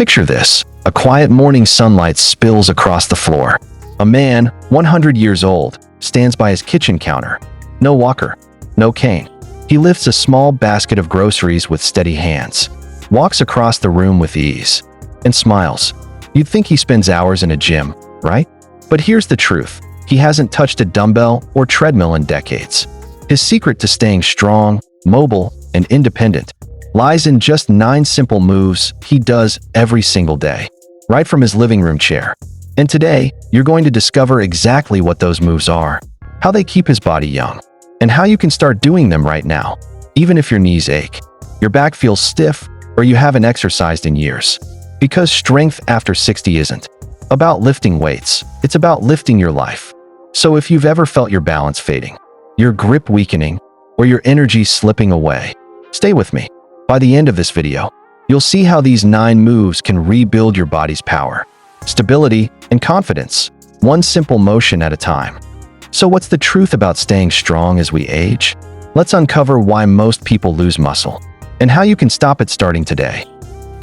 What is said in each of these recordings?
Picture this. A quiet morning sunlight spills across the floor. A man, 100 years old, stands by his kitchen counter. No walker, no cane. He lifts a small basket of groceries with steady hands, walks across the room with ease, and smiles. You'd think he spends hours in a gym, right? But here's the truth. He hasn't touched a dumbbell or treadmill in decades. His secret to staying strong, mobile, and independent lies in just 9 simple moves he does every single day, right from his living room chair. And today, you're going to discover exactly what those moves are, how they keep his body young, and how you can start doing them right now, even if your knees ache, your back feels stiff, or you haven't exercised in years. Because strength after 60 isn't about lifting weights, it's about lifting your life. So if you've ever felt your balance fading, your grip weakening, or your energy slipping away, stay with me. By the end of this video, you'll see how these 9 moves can rebuild your body's power, stability, and confidence, one simple motion at a time. So what's the truth about staying strong as we age? Let's uncover why most people lose muscle, and how you can stop it starting today.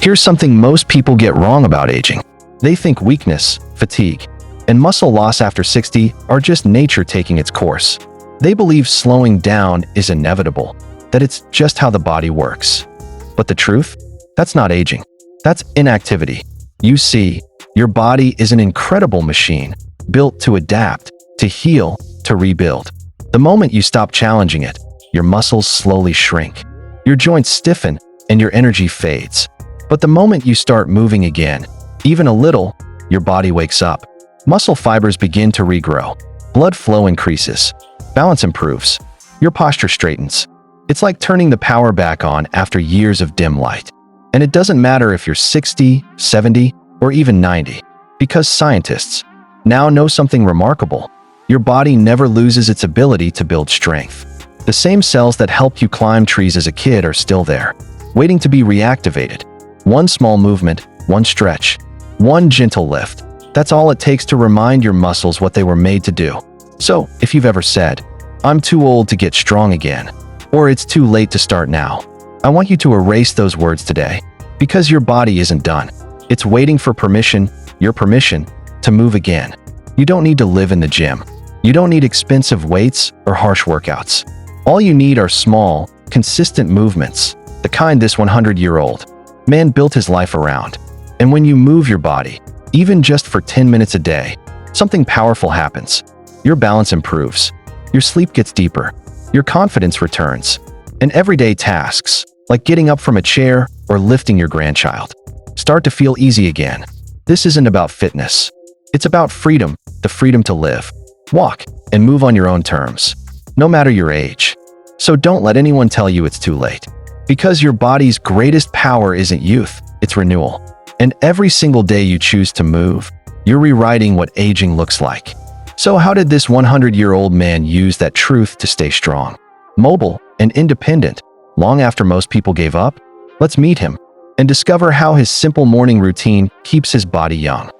Here's something most people get wrong about aging. They think weakness, fatigue, and muscle loss after 60 are just nature taking its course. They believe slowing down is inevitable, that it's just how the body works. But the truth? That's not aging. That's inactivity. You see, your body is an incredible machine, built to adapt, to heal, to rebuild. The moment you stop challenging it, your muscles slowly shrink, your joints stiffen, and your energy fades. But the moment you start moving again, even a little, your body wakes up. Muscle fibers begin to regrow. Blood flow increases. Balance improves. Your posture straightens. It's like turning the power back on after years of dim light. And it doesn't matter if you're 60, 70, or even 90, because scientists now know something remarkable. Your body never loses its ability to build strength. The same cells that helped you climb trees as a kid are still there, waiting to be reactivated. One small movement, one stretch, one gentle lift. That's all it takes to remind your muscles what they were made to do. So, if you've ever said, "I'm too old to get strong again," or "It's too late to start now," I want you to erase those words today, because your body isn't done. It's waiting for permission, your permission, to move again. You don't need to live in the gym. You don't need expensive weights or harsh workouts. All you need are small, consistent movements, the kind this 100-year-old man built his life around. And when you move your body, even just for 10 minutes a day, something powerful happens. Your balance improves, your sleep gets deeper, your confidence returns, and everyday tasks, like getting up from a chair or lifting your grandchild, start to feel easy again. This isn't about fitness. It's about freedom, the freedom to live, walk, and move on your own terms, no matter your age. So don't let anyone tell you it's too late, because your body's greatest power isn't youth, it's renewal. And every single day you choose to move, you're rewriting what aging looks like. So how did this 100-year-old man use that truth to stay strong, mobile, and independent long after most people gave up? Let's meet him and discover how his simple morning routine keeps his body young.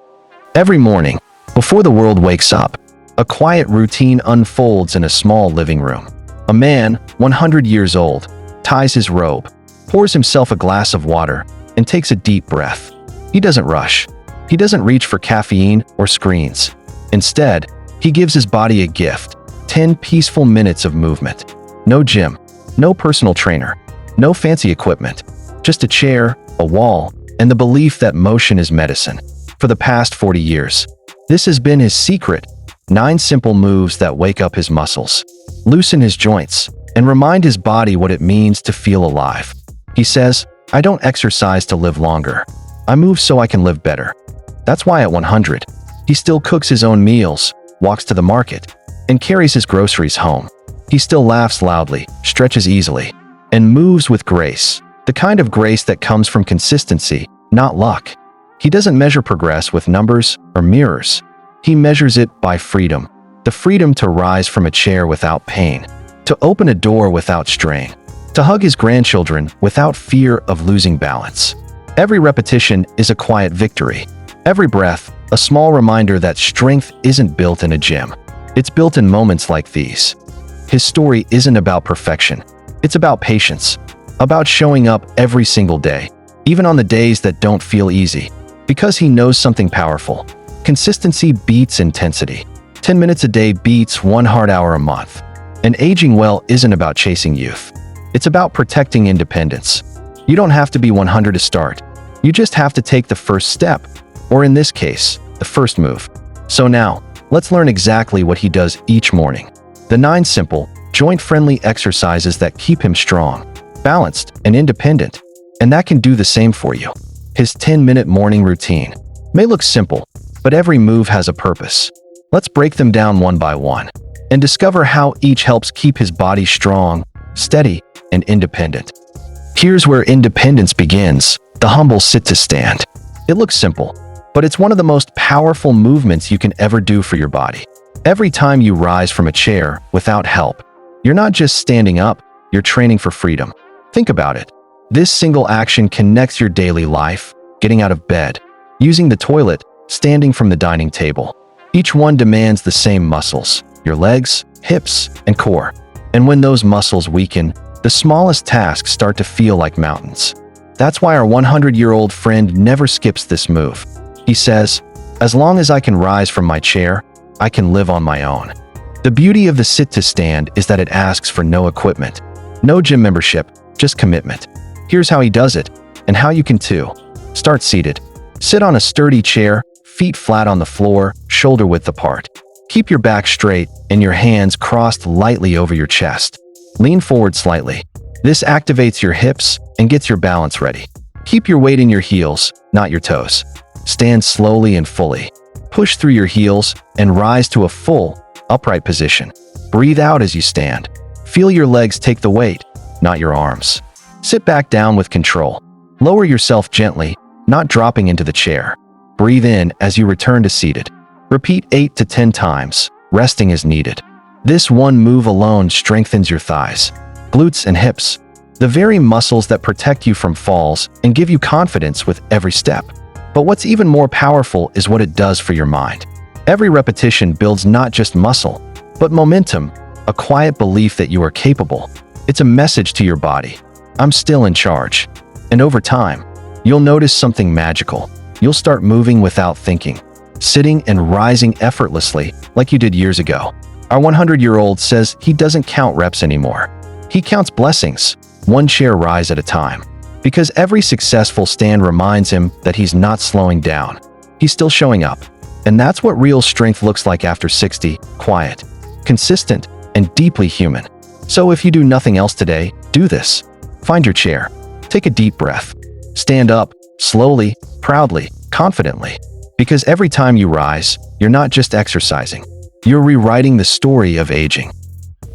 Every morning, before the world wakes up, a quiet routine unfolds in a small living room. A man, 100 years old, ties his robe, pours himself a glass of water, and takes a deep breath. He doesn't rush. He doesn't reach for caffeine or screens. Instead, he gives his body a gift, 10 peaceful minutes of movement. No gym, no personal trainer, no fancy equipment, just a chair, a wall, and the belief that motion is medicine. For the past 40 years, this has been his secret, 9 simple moves that wake up his muscles, loosen his joints, and remind his body what it means to feel alive. He says, "I don't exercise to live longer. I move so I can live better." That's why at 100, he still cooks his own meals, walks to the market, and carries his groceries home. He still laughs loudly, stretches easily, and moves with grace, the kind of grace that comes from consistency, not luck. He doesn't measure progress with numbers or mirrors. He measures it by freedom, the freedom to rise from a chair without pain, to open a door without strain, to hug his grandchildren without fear of losing balance. Every repetition is a quiet victory. Every breath, a small reminder that strength isn't built in a gym. It's built in moments like these. His story isn't about perfection. It's about patience, about showing up every single day, even on the days that don't feel easy, because he knows something powerful. Consistency beats intensity. 10 minutes a day beats 1 hard hour a month. And aging well isn't about chasing youth. It's about protecting independence. You don't have to be 100 to start. You just have to take the first step, or in this case, the first move. So now, let's learn exactly what he does each morning. The 9 simple, joint-friendly exercises that keep him strong, balanced, and independent. And that can do the same for you. His 10-minute morning routine may look simple, but every move has a purpose. Let's break them down one by one and discover how each helps keep his body strong, steady, and independent. Here's where independence begins, the humble sit to stand. It looks simple, but it's one of the most powerful movements you can ever do for your body. Every time you rise from a chair without help, you're not just standing up, you're training for freedom. Think about it. This single action connects your daily life, getting out of bed, using the toilet, standing from the dining table. Each one demands the same muscles, your legs, hips, and core. And when those muscles weaken, the smallest tasks start to feel like mountains. That's why our 100-year-old friend never skips this move. He says, "As long as I can rise from my chair, I can live on my own." The beauty of the sit to stand is that it asks for no equipment, no gym membership, just commitment. Here's how he does it, and how you can too. Start seated. Sit on a sturdy chair, feet flat on the floor, shoulder width apart. Keep your back straight and your hands crossed lightly over your chest. Lean forward slightly. This activates your hips and gets your balance ready. Keep your weight in your heels, not your toes. Stand slowly and fully. Push through your heels and rise to a full, upright position. Breathe out as you stand. Feel your legs take the weight, not your arms. Sit back down with control. Lower yourself gently, not dropping into the chair. Breathe in as you return to seated. Repeat 8 to 10 times, resting as needed. This one move alone strengthens your thighs, glutes, and hips, the very muscles that protect you from falls and give you confidence with every step. But what's even more powerful is what it does for your mind. Every repetition builds not just muscle, but momentum, a quiet belief that you are capable. It's a message to your body. I'm still in charge. And over time, you'll notice something magical. You'll start moving without thinking, sitting and rising effortlessly like you did years ago. Our 100-year-old says he doesn't count reps anymore. He counts blessings, one chair rise at a time. Because every successful stand reminds him that he's not slowing down. He's still showing up. And that's what real strength looks like after 60, quiet, consistent, and deeply human. So if you do nothing else today, do this. Find your chair. Take a deep breath. Stand up, slowly, proudly, confidently. Because every time you rise, you're not just exercising. You're rewriting the story of aging.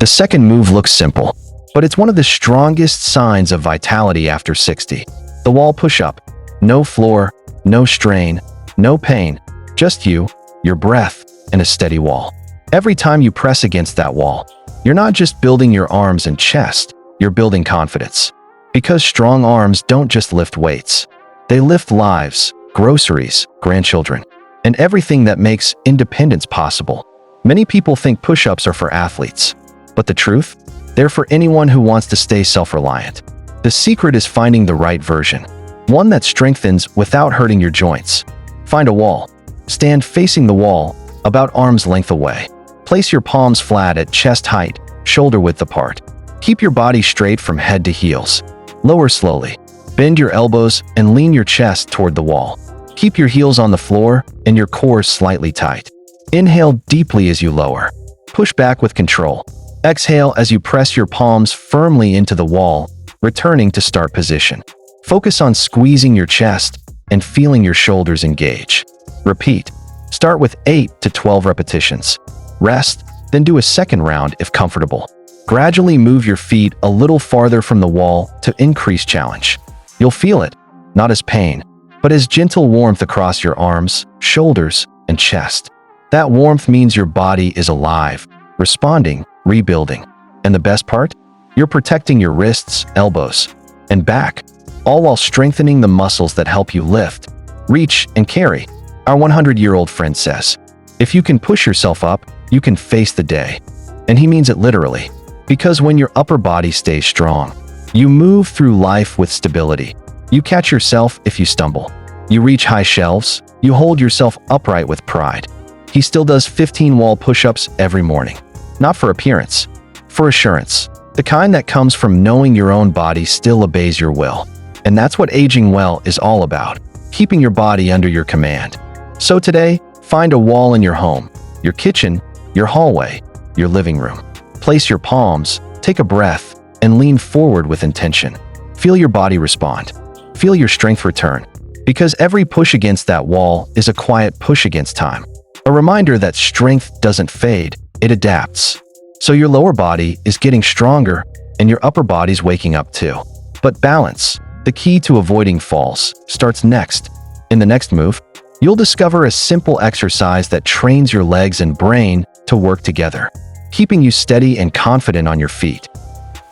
The second move looks simple, but it's one of the strongest signs of vitality after 60. The wall push-up. No floor, no strain, no pain. Just you, your breath, and a steady wall. Every time you press against that wall, you're not just building your arms and chest, you're building confidence. Because strong arms don't just lift weights. They lift lives, groceries, grandchildren, and everything that makes independence possible. Many people think push-ups are for athletes. But the truth? They're for anyone who wants to stay self-reliant. The secret is finding the right version. One that strengthens without hurting your joints. Find a wall. Stand facing the wall, about arm's length away. Place your palms flat at chest height, shoulder width apart. Keep your body straight from head to heels. Lower slowly. Bend your elbows and lean your chest toward the wall. Keep your heels on the floor and your core slightly tight. Inhale deeply as you lower. Push back with control. Exhale as you press your palms firmly into the wall, returning to start position. Focus on squeezing your chest and feeling your shoulders engage. Repeat. Start with 8 to 12 repetitions. Rest, then do a second round if comfortable. Gradually move your feet a little farther from the wall to increase challenge. You'll feel it, not as pain, but as gentle warmth across your arms, shoulders, and chest. That warmth means your body is alive, responding, rebuilding. And the best part? You're protecting your wrists, elbows, and back, all while strengthening the muscles that help you lift, reach, and carry. Our 100-year-old friend says, if you can push yourself up, you can face the day. And he means it literally. Because when your upper body stays strong, you move through life with stability. You catch yourself if you stumble. You reach high shelves. You hold yourself upright with pride. He still does 15 wall push-ups every morning. Not for appearance, for assurance. The kind that comes from knowing your own body still obeys your will. And that's what aging well is all about, keeping your body under your command. So today, find a wall in your home, your kitchen, your hallway, your living room. Place your palms, take a breath, and lean forward with intention. Feel your body respond. Feel your strength return. Because every push against that wall is a quiet push against time. A reminder that strength doesn't fade, it adapts. So your lower body is getting stronger and your upper body's waking up too. But balance, the key to avoiding falls, starts next. In the next move, you'll discover a simple exercise that trains your legs and brain to work together, keeping you steady and confident on your feet.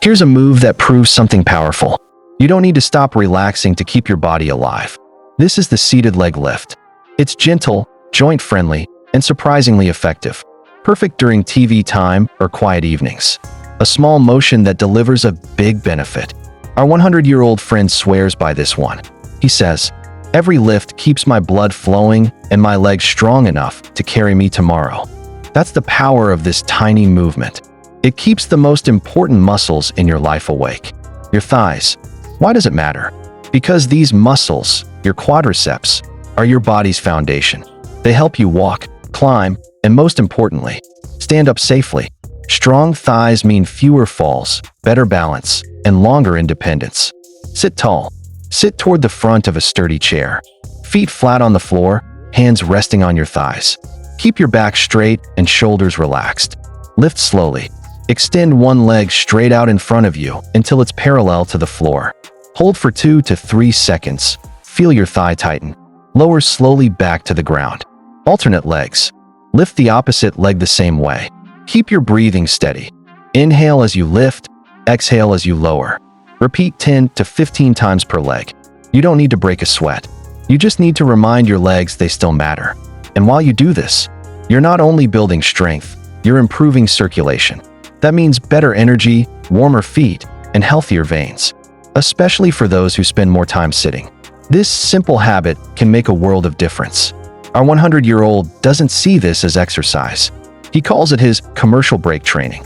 Here's a move that proves something powerful. You don't need to stop relaxing to keep your body alive. This is the seated leg lift. It's gentle, joint-friendly, and surprisingly effective. Perfect during TV time or quiet evenings. A small motion that delivers a big benefit. Our 100-year-old friend swears by this one. He says, "Every lift keeps my blood flowing and my legs strong enough to carry me tomorrow." That's the power of this tiny movement. It keeps the most important muscles in your life awake. Your thighs. Why does it matter? Because these muscles, your quadriceps, are your body's foundation. They help you walk, climb, and most importantly, stand up safely. Strong thighs mean fewer falls, better balance, and longer independence. Sit tall. Sit toward the front of a sturdy chair. Feet flat on the floor, hands resting on your thighs. Keep your back straight and shoulders relaxed. Lift slowly. Extend one leg straight out in front of you until it's parallel to the floor. Hold for 2 to 3 seconds. Feel your thigh tighten. Lower slowly back to the ground. Alternate legs. Lift the opposite leg the same way. Keep your breathing steady. Inhale as you lift, exhale as you lower. Repeat 10 to 15 times per leg. You don't need to break a sweat. You just need to remind your legs they still matter. And while you do this, you're not only building strength, you're improving circulation. That means better energy, warmer feet, and healthier veins, especially for those who spend more time sitting. This simple habit can make a world of difference. Our 100-year-old doesn't see this as exercise. He calls it his commercial break training.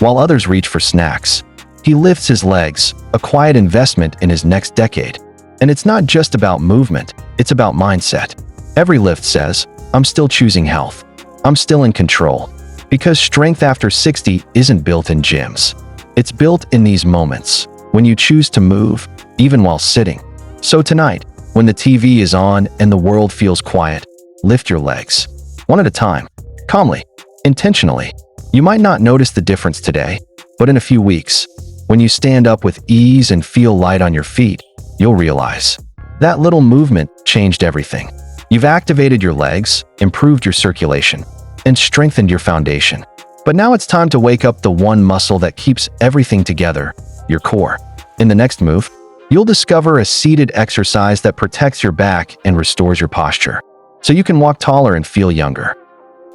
While others reach for snacks, he lifts his legs, a quiet investment in his next decade. And it's not just about movement, it's about mindset. Every lift says, "I'm still choosing health. I'm still in control." Because strength after 60 isn't built in gyms. It's built in these moments, when you choose to move, even while sitting. So tonight, when the TV is on and the world feels quiet, lift your legs. One at a time, calmly, intentionally. You might not notice the difference today, but in a few weeks, when you stand up with ease and feel light on your feet, you'll realize that little movement changed everything. You've activated your legs, improved your circulation, and strengthened your foundation. But now it's time to wake up the one muscle that keeps everything together, your core. In the next move, you'll discover a seated exercise that protects your back and restores your posture, so you can walk taller and feel younger.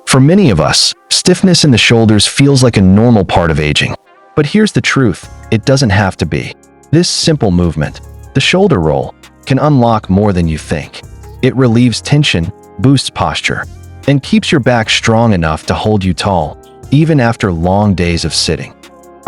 For many of us, stiffness in the shoulders feels like a normal part of aging. But here's the truth, it doesn't have to be. This simple movement, the shoulder roll, can unlock more than you think. It relieves tension, boosts posture, and keeps your back strong enough to hold you tall, even after long days of sitting.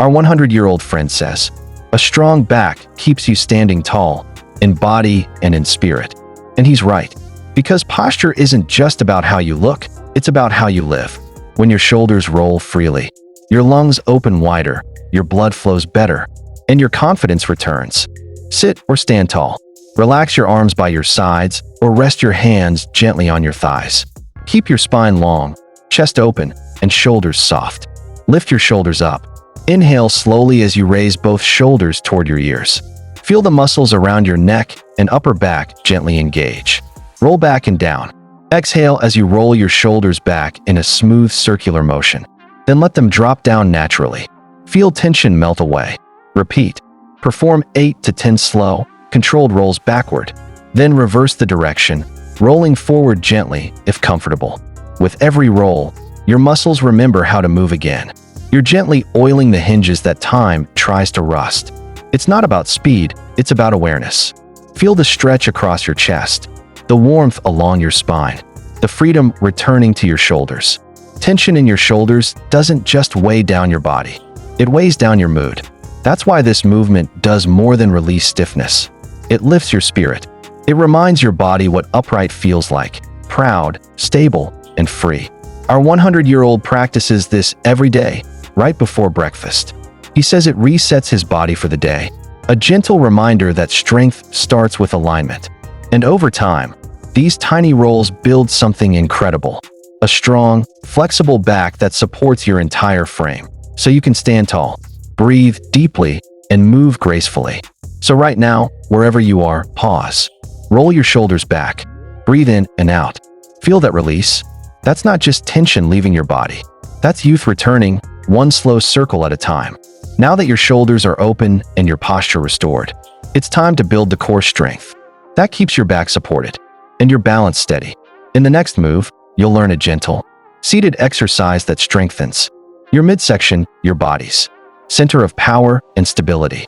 Our 100-year-old friend says, "A strong back keeps you standing tall, in body and in spirit." And he's right, because posture isn't just about how you look, it's about how you live. When your shoulders roll freely, your lungs open wider, your blood flows better, and your confidence returns. Sit or stand tall. Relax your arms by your sides or rest your hands gently on your thighs. Keep your spine long, chest open, and shoulders soft. Lift your shoulders up. Inhale slowly as you raise both shoulders toward your ears. Feel the muscles around your neck and upper back gently engage. Roll back and down. Exhale as you roll your shoulders back in a smooth circular motion. Then let them drop down naturally. Feel tension melt away. Repeat. Perform 8 to 10 slow, controlled rolls backward. Then reverse the direction, rolling forward gently if comfortable. With every roll, your muscles remember how to move again. You're gently oiling the hinges that time tries to rust. It's not about speed, it's about awareness. Feel the stretch across your chest, the warmth along your spine, the freedom returning to your shoulders. Tension in your shoulders doesn't just weigh down your body, it weighs down your mood. That's why this movement does more than release stiffness. It lifts your spirit. It reminds your body what upright feels like, proud, stable, and free. Our 100-year-old practices this every day, right before breakfast. He says it resets his body for the day, a gentle reminder that strength starts with alignment. And over time, these tiny rolls build something incredible. A strong, flexible back that supports your entire frame, so you can stand tall, breathe deeply, and move gracefully. So right now, wherever you are, pause. Roll your shoulders back. Breathe in and out. Feel that release. That's not just tension leaving your body. That's youth returning, one slow circle at a time. Now that your shoulders are open and your posture restored, it's time to build the core strength. That keeps your back supported and your balance steady. In the next move, you'll learn a gentle, seated exercise that strengthens your midsection, your body's center of power and stability.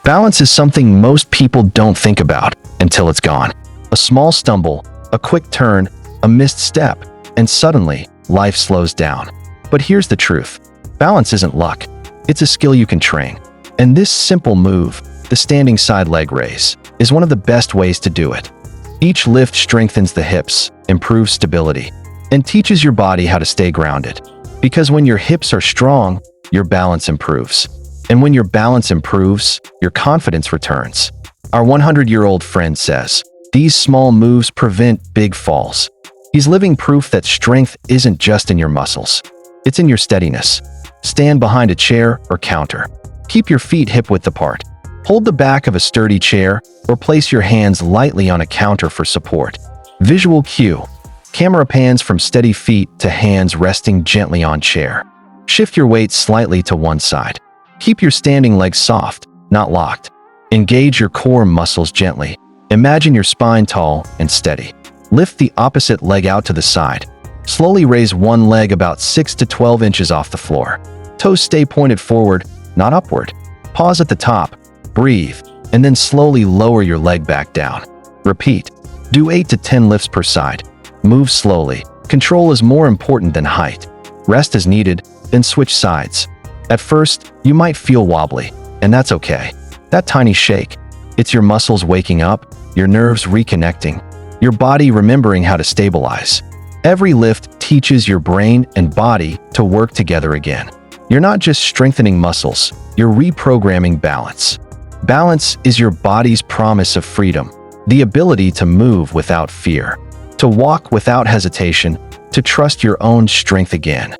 Balance is something most people don't think about until it's gone. A small stumble, a quick turn, a missed step, and suddenly, life slows down. But here's the truth. Balance isn't luck. It's a skill you can train. And this simple move, the standing side leg raise, is one of the best ways to do it. Each lift strengthens the hips, improves stability, and teaches your body how to stay grounded. Because when your hips are strong, your balance improves. And when your balance improves, your confidence returns. Our 100-year-old friend says, these small moves prevent big falls. He's living proof that strength isn't just in your muscles. It's in your steadiness. Stand behind a chair or counter. Keep your feet hip-width apart. Hold the back of a sturdy chair or place your hands lightly on a counter for support. Visual cue. Camera pans from steady feet to hands resting gently on chair. Shift your weight slightly to one side. Keep your standing legs soft, not locked. Engage your core muscles gently. Imagine your spine tall and steady. Lift the opposite leg out to the side. Slowly raise one leg about 6 to 12 inches off the floor. Toes stay pointed forward, not upward. Pause at the top, breathe, and then slowly lower your leg back down. Repeat. Do 8 to 10 lifts per side. Move slowly. Control is more important than height. Rest as needed, then switch sides. At first, you might feel wobbly, and that's okay. That tiny shake, it's your muscles waking up, your nerves reconnecting, your body remembering how to stabilize. Every lift teaches your brain and body to work together again. You're not just strengthening muscles, you're reprogramming balance. Balance is your body's promise of freedom, the ability to move without fear, to walk without hesitation, to trust your own strength again.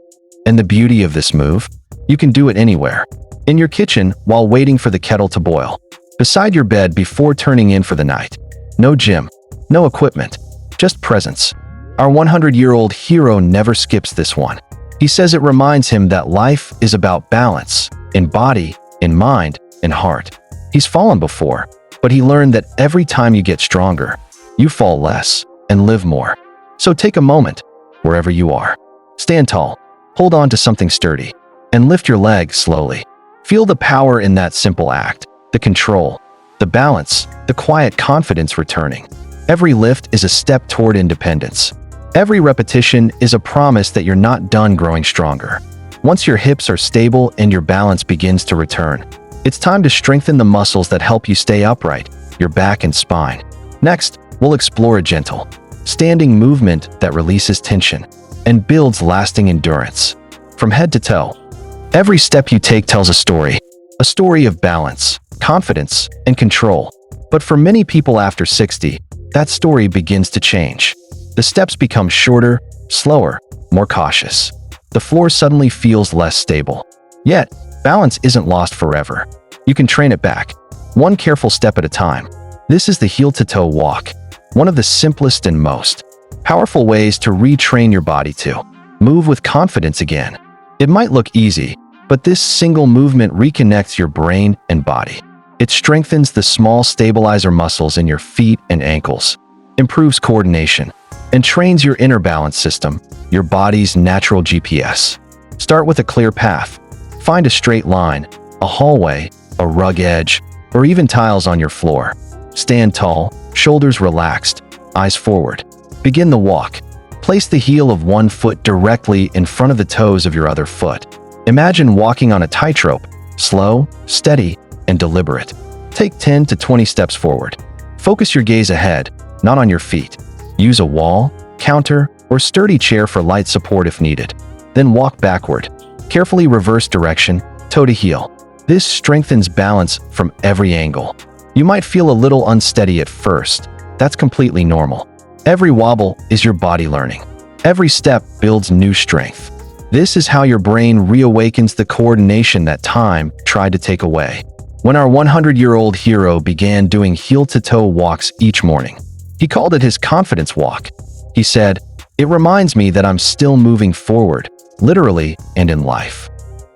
And the beauty of this move? You can do it anywhere. In your kitchen while waiting for the kettle to boil. Beside your bed before turning in for the night. No gym, no equipment, just presence. Our 100-year-old hero never skips this one. He says it reminds him that life is about balance, in body, in mind, in heart. He's fallen before, but he learned that every time you get stronger, you fall less and live more. So take a moment, wherever you are. Stand tall, hold on to something sturdy, and lift your leg slowly. Feel the power in that simple act, the control, the balance, the quiet confidence returning. Every lift is a step toward independence. Every repetition is a promise that you're not done growing stronger. Once your hips are stable and your balance begins to return, it's time to strengthen the muscles that help you stay upright, your back and spine. Next, we'll explore a gentle, standing movement that releases tension and builds lasting endurance. From head to toe, every step you take tells a story of balance, confidence, and control. But for many people after 60, that story begins to change. The steps become shorter, slower, more cautious. The floor suddenly feels less stable. Yet, balance isn't lost forever. You can train it back, one careful step at a time. This is the heel-to-toe walk, one of the simplest and most powerful ways to retrain your body to move with confidence again. It might look easy, but this single movement reconnects your brain and body. It strengthens the small stabilizer muscles in your feet and ankles, improves coordination, and trains your inner balance system, your body's natural GPS. Start with a clear path. Find a straight line, a hallway, a rug edge, or even tiles on your floor. Stand tall, shoulders relaxed, eyes forward. Begin the walk. Place the heel of one foot directly in front of the toes of your other foot. Imagine walking on a tightrope, slow, steady, and deliberate. Take 10 to 20 steps forward. Focus your gaze ahead, not on your feet. Use a wall, counter, or sturdy chair for light support if needed. Then walk backward. Carefully reverse direction, toe to heel. This strengthens balance from every angle. You might feel a little unsteady at first. That's completely normal. Every wobble is your body learning. Every step builds new strength. This is how your brain reawakens the coordination that time tried to take away. When our 100-year-old hero began doing heel-to-toe walks each morning, he called it his confidence walk. He said, "It reminds me that I'm still moving forward, literally and in life."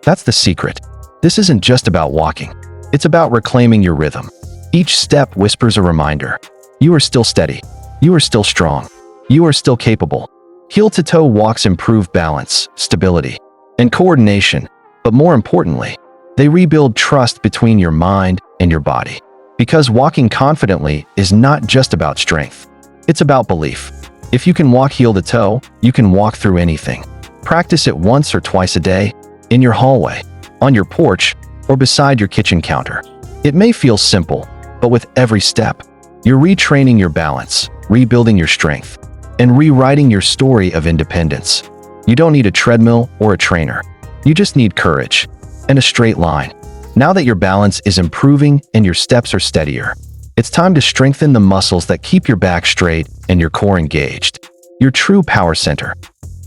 That's the secret. This isn't just about walking. It's about reclaiming your rhythm. Each step whispers a reminder. You are still steady. You are still strong. You are still capable. Heel-to-toe walks improve balance, stability, and coordination, but more importantly, they rebuild trust between your mind and your body. Because walking confidently is not just about strength. It's about belief. If you can walk heel-to-toe, you can walk through anything. Practice it once or twice a day, in your hallway, on your porch, or beside your kitchen counter. It may feel simple, but with every step, you're retraining your balance, rebuilding your strength, and rewriting your story of independence. You don't need a treadmill or a trainer. You just need courage and a straight line. Now that your balance is improving and your steps are steadier, it's time to strengthen the muscles that keep your back straight and your core engaged. Your true power center.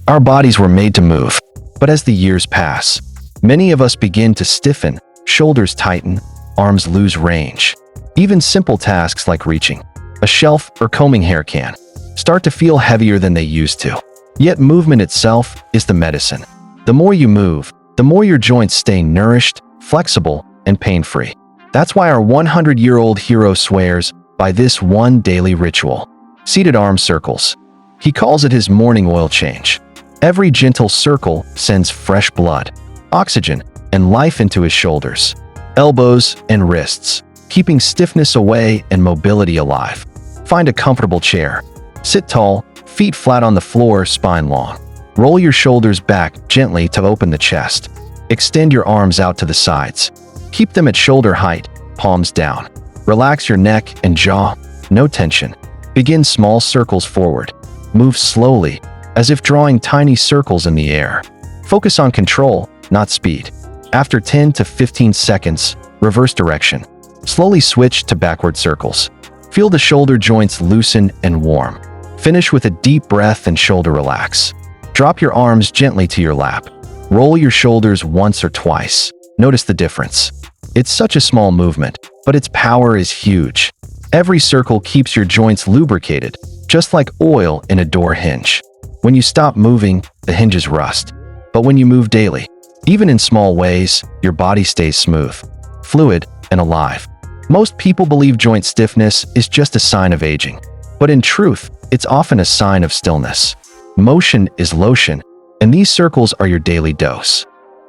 Our bodies were made to move, but as the years pass, many of us begin to stiffen, shoulders tighten, arms lose range. Even simple tasks like reaching a shelf or combing hair can start to feel heavier than they used to. Yet movement itself is the medicine. The more you move, the more your joints stay nourished, flexible, and pain-free. That's why our 100-year-old hero swears by this one daily ritual: seated arm circles. He calls it his morning oil change. Every gentle circle sends fresh blood, oxygen, and life into his shoulders, elbows, and wrists, keeping stiffness away and mobility alive. Find a comfortable chair. Sit tall, feet flat on the floor, spine long. Roll your shoulders back gently to open the chest. Extend your arms out to the sides. Keep them at shoulder height, palms down. Relax your neck and jaw, no tension. Begin small circles forward. Move slowly, as if drawing tiny circles in the air. Focus on control, not speed. After 10 to 15 seconds, reverse direction. Slowly switch to backward circles. Feel the shoulder joints loosen and warm. Finish with a deep breath and shoulder relax. Drop your arms gently to your lap. Roll your shoulders once or twice. Notice the difference. It's such a small movement, but its power is huge. Every circle keeps your joints lubricated, just like oil in a door hinge. When you stop moving, the hinges rust. But when you move daily, even in small ways, your body stays smooth, fluid, and alive. Most people believe joint stiffness is just a sign of aging, but in truth, it's often a sign of stillness. Motion is lotion, and these circles are your daily dose.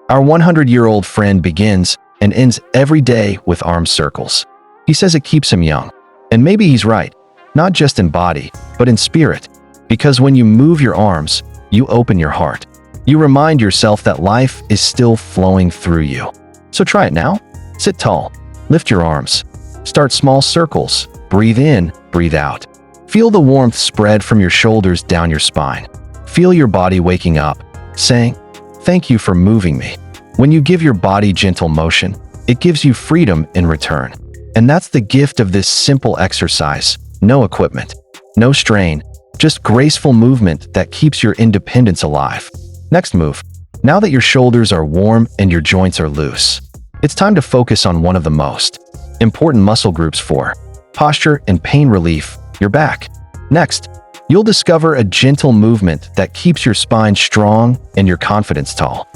Our 100-year-old friend begins and ends every day with arm circles. He says it keeps him young, and maybe he's right, not just in body, but in spirit, because when you move your arms, you open your heart. You remind yourself that life is still flowing through you. So try it now. Sit tall. Lift your arms. Start small circles. Breathe in, breathe out. Feel the warmth spread from your shoulders down your spine. Feel your body waking up, saying, "Thank you for moving me." When you give your body gentle motion, it gives you freedom in return. And that's the gift of this simple exercise. No equipment, no strain, just graceful movement that keeps your independence alive. Next move. Now that your shoulders are warm and your joints are loose, it's time to focus on one of the most important muscle groups for posture and pain relief, your back. Next, you'll discover a gentle movement that keeps your spine strong and your confidence tall.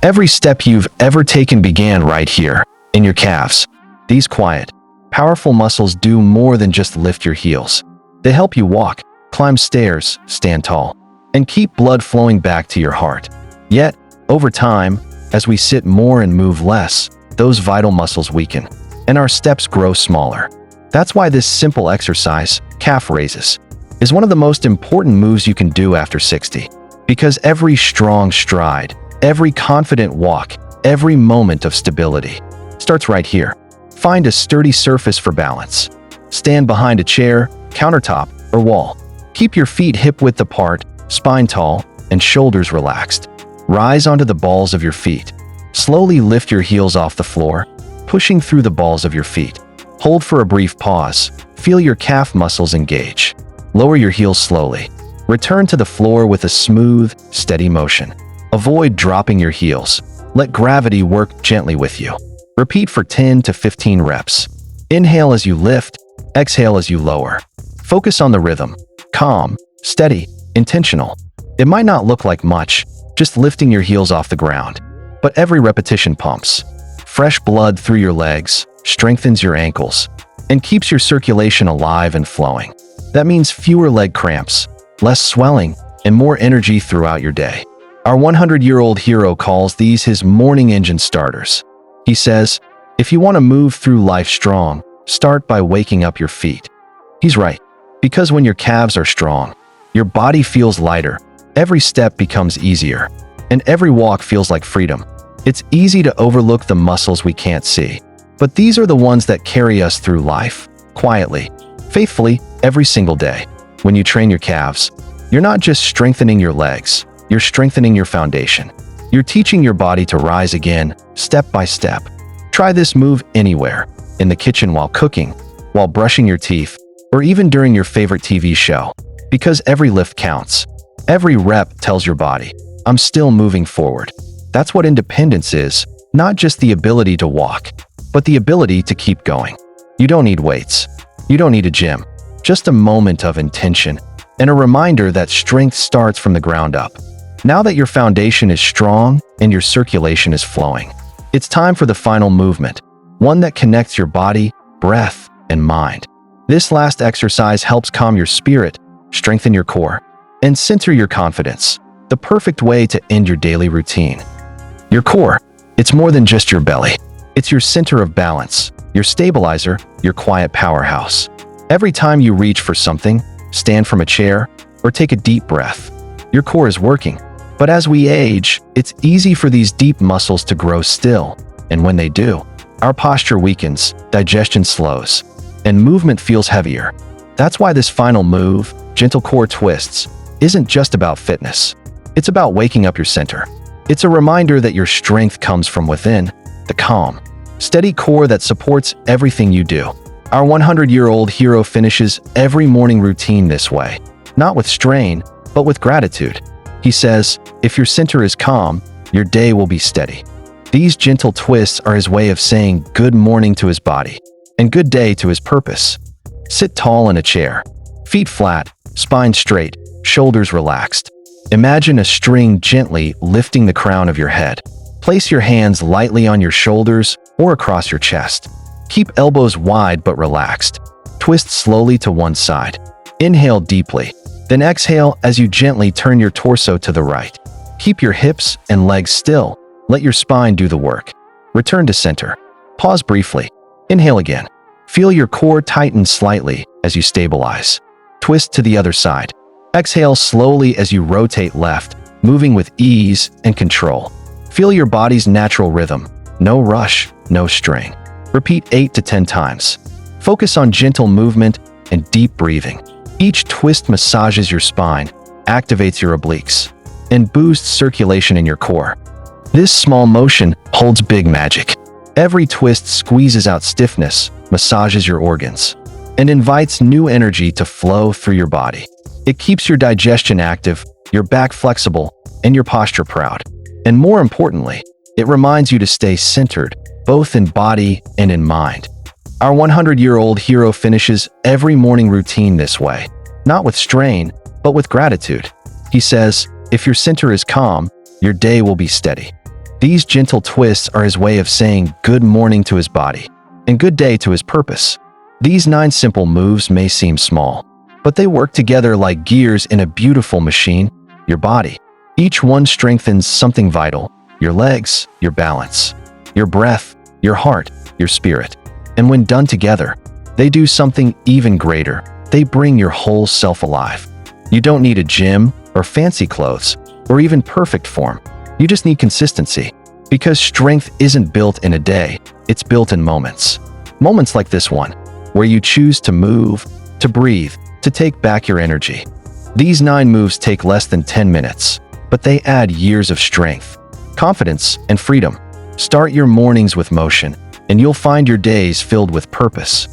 Every step you've ever taken began right here, in your calves. These quiet, powerful muscles do more than just lift your heels. They help you walk, climb stairs, stand tall, and keep blood flowing back to your heart. Yet, over time, as we sit more and move less, those vital muscles weaken, and our steps grow smaller. That's why this simple exercise, calf raises, is one of the most important moves you can do after 60. Because every strong stride, every confident walk, every moment of stability starts right here. Find a sturdy surface for balance. Stand behind a chair, countertop, or wall. Keep your feet hip-width apart, spine tall, and shoulders relaxed. Rise onto the balls of your feet. Slowly lift your heels off the floor, pushing through the balls of your feet. Hold for a brief pause. Feel your calf muscles engage. Lower your heels slowly. Return to the floor with a smooth, steady motion. Avoid dropping your heels. Let gravity work gently with you. Repeat for 10 to 15 reps. Inhale as you lift, exhale as you lower. Focus on the rhythm. Calm, steady, intentional. It might not look like much, just lifting your heels off the ground. But every repetition pumps fresh blood through your legs, strengthens your ankles, and keeps your circulation alive and flowing. That means fewer leg cramps, less swelling, and more energy throughout your day. Our 100-year-old hero calls these his morning engine starters. He says, if you want to move through life strong, start by waking up your feet. He's right, because when your calves are strong, your body feels lighter, every step becomes easier, and every walk feels like freedom. It's easy to overlook the muscles we can't see, but these are the ones that carry us through life, quietly, faithfully, every single day. When you train your calves, you're not just strengthening your legs, you're strengthening your foundation. You're teaching your body to rise again, step by step. Try this move anywhere, in the kitchen while cooking, while brushing your teeth, or even during your favorite TV show. Because every lift counts. Every rep tells your body, I'm still moving forward. That's what independence is, not just the ability to walk, but the ability to keep going. You don't need weights. You don't need a gym. Just a moment of intention and a reminder that strength starts from the ground up. Now that your foundation is strong and your circulation is flowing, it's time for the final movement, one that connects your body, breath, and mind. This last exercise helps calm your spirit, strengthen your core, and center your confidence, the perfect way to end your daily routine. Your core, it's more than just your belly. It's your center of balance, your stabilizer, your quiet powerhouse. Every time you reach for something, stand from a chair, or take a deep breath, your core is working. But as we age, it's easy for these deep muscles to grow still, and when they do, our posture weakens, digestion slows, and movement feels heavier. That's why this final move, gentle core twists, isn't just about fitness. It's about waking up your center. It's a reminder that your strength comes from within, the calm, steady core that supports everything you do. Our 100-year-old hero finishes every morning routine this way, not with strain, but with gratitude. He says, if your center is calm, your day will be steady. These gentle twists are his way of saying good morning to his body and good day to his purpose. Sit tall in a chair, feet flat, spine straight, shoulders relaxed. Imagine a string gently lifting the crown of your head. Place your hands lightly on your shoulders or across your chest. Keep elbows wide but relaxed. Twist slowly to one side. Inhale deeply, then exhale as you gently turn your torso to the right. Keep your hips and legs still. Let your spine do the work. Return to center. Pause briefly. Inhale again. Feel your core tighten slightly as you stabilize. Twist to the other side. Exhale slowly as you rotate left, moving with ease and control. Feel your body's natural rhythm. No rush, no strain. Repeat 8 to 10 times. Focus on gentle movement and deep breathing. Each twist massages your spine, activates your obliques, and boosts circulation in your core. This small motion holds big magic. Every twist squeezes out stiffness, massages your organs, and invites new energy to flow through your body. It keeps your digestion active, your back flexible, and your posture proud. And more importantly, it reminds you to stay centered, both in body and in mind. Our 100-year-old hero finishes every morning routine this way, not with strain, but with gratitude. He says, if your center is calm, your day will be steady. These gentle twists are his way of saying good morning to his body and good day to his purpose. These 9 simple moves may seem small, but they work together like gears in a beautiful machine, your body. Each one strengthens something vital, your legs, your balance, your breath, your heart, your spirit. And when done together, they do something even greater. They bring your whole self alive. You don't need a gym or fancy clothes or even perfect form. You just need consistency. Because strength isn't built in a day, it's built in moments. Moments like this one, where you choose to move, to breathe, to take back your energy. These 9 moves take less than 10 minutes, but they add years of strength, confidence, and freedom. Start your mornings with motion, and you'll find your days filled with purpose.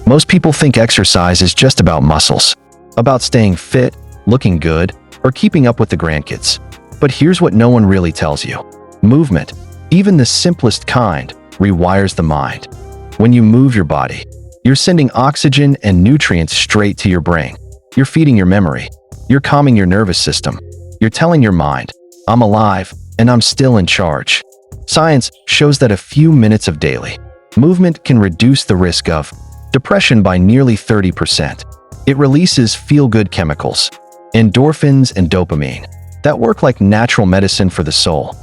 Most people think exercise is just about muscles, about staying fit, looking good, or keeping up with the grandkids. But here's what no one really tells you. Movement, even the simplest kind, rewires the mind. When you move your body, you're sending oxygen and nutrients straight to your brain. You're feeding your memory. You're calming your nervous system. You're telling your mind, I'm alive and I'm still in charge. Science shows that a few minutes of daily movement can reduce the risk of depression by nearly 30%. It releases feel-good chemicals, endorphins and dopamine, that work like natural medicine for the soul.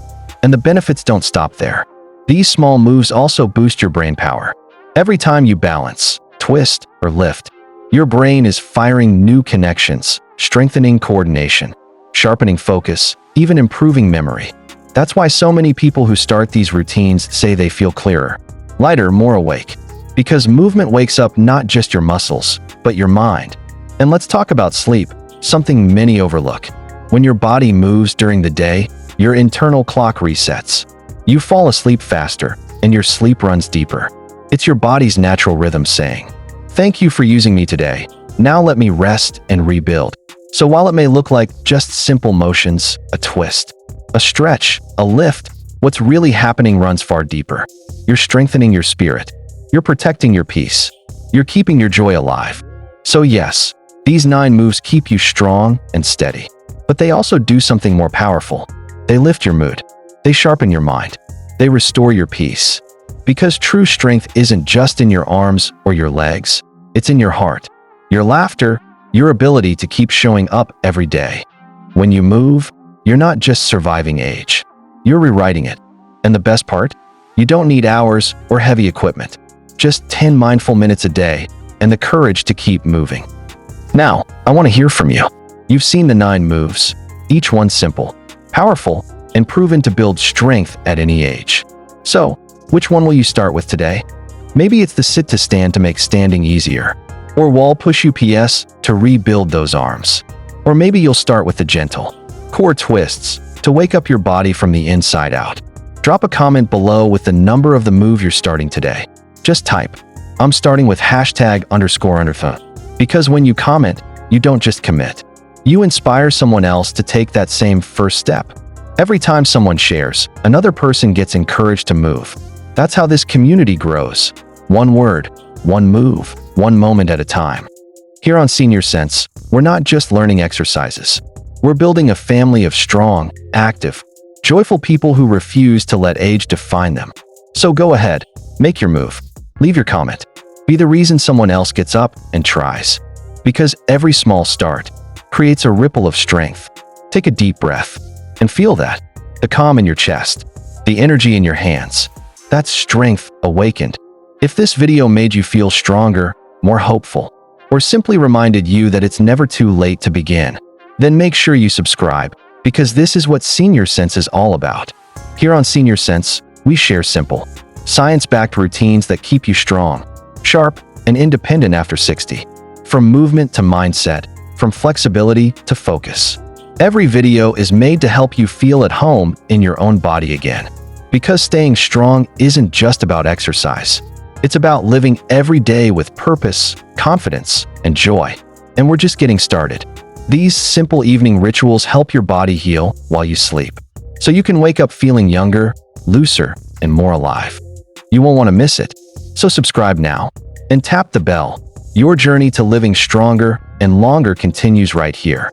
And the benefits don't stop there. These small moves also boost your brain power. Every time you balance, twist, or lift, your brain is firing new connections, strengthening coordination, sharpening focus, even improving memory. That's why so many people who start these routines say they feel clearer, lighter, more awake. Because movement wakes up not just your muscles, but your mind. And let's talk about sleep, something many overlook. When your body moves during the day, your internal clock resets. You fall asleep faster, and your sleep runs deeper. It's your body's natural rhythm saying, "Thank you for using me today. Now let me rest and rebuild." So while it may look like just simple motions, a twist, a stretch, a lift, what's really happening runs far deeper. You're strengthening your spirit. You're protecting your peace. You're keeping your joy alive. So yes, these 9 moves keep you strong and steady. But they also do something more powerful. They lift your mood. They sharpen your mind. They restore your peace. Because true strength isn't just in your arms or your legs. It's in your heart, your laughter, your ability to keep showing up every day. When you move, you're not just surviving age. You're rewriting it. And the best part? You don't need hours or heavy equipment. Just 10 mindful minutes a day and the courage to keep moving. Now, I want to hear from you. You've seen the 9 moves, each one simple, powerful, and proven to build strength at any age. So, which one will you start with today? Maybe it's the sit to stand to make standing easier, or wall push UPS to rebuild those arms. Or maybe you'll start with the gentle core twists to wake up your body from the inside out. Drop a comment below with the number of the move you're starting today. Just type, "I'm starting with #__." Because when you comment, you don't just commit. You inspire someone else to take that same first step. Every time someone shares, another person gets encouraged to move. That's how this community grows. One word, one move, one moment at a time. Here on Senior Sense, we're not just learning exercises. We're building a family of strong, active, joyful people who refuse to let age define them. So go ahead, make your move. Leave your comment. Be the reason someone else gets up and tries. Because every small start creates a ripple of strength. Take a deep breath and feel that. The calm in your chest, the energy in your hands. That's strength awakened. If this video made you feel stronger, more hopeful, or simply reminded you that it's never too late to begin, then make sure you subscribe, because this is what Senior Sense is all about. Here on Senior Sense, we share simple, science-backed routines that keep you strong, sharp, and independent after 60. From movement to mindset, from flexibility to focus. Every video is made to help you feel at home in your own body again. Because staying strong isn't just about exercise. It's about living every day with purpose, confidence, and joy. And we're just getting started. These simple evening rituals help your body heal while you sleep, so you can wake up feeling younger, looser, and more alive. You won't want to miss it. So subscribe now and tap the bell. Your journey to living stronger and longer continues right here.